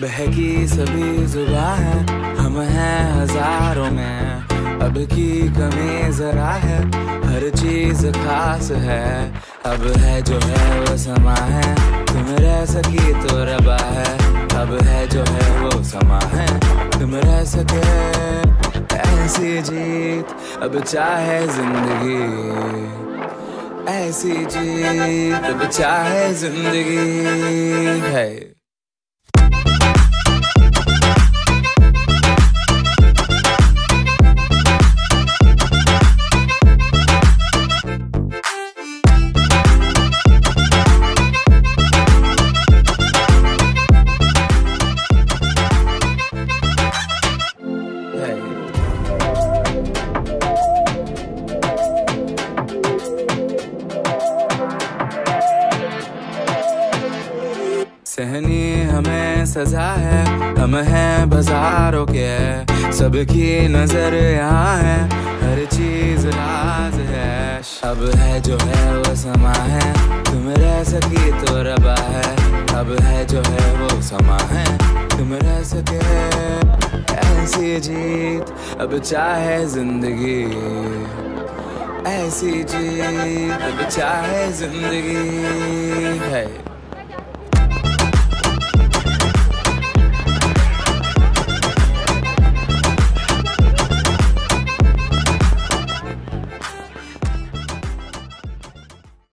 बहकी सभी जुबां है, हम हैं हजारों में। अब की कमी जरा है, हर चीज खास है। अब है जो है वो समा है, तुम रह सकी तो रबा है। अब है जो है वो समा है, तुम रह सके ऐसी जीत। अब चाहे जिंदगी ऐसी जीत, अब चाहे जिंदगी है। सहनी हमें सजा है, हम हैं बाजारों के। सबकी नजर यहाँ है, हर चीज राज है। अब है जो है वो समा है, तुम रह सकी तो रबा है। अब है जो है वो समा है, तुम रह सके ऐसी जीत। अब चाहे जिंदगी ऐसी जीत, अब चाहे जिंदगी है।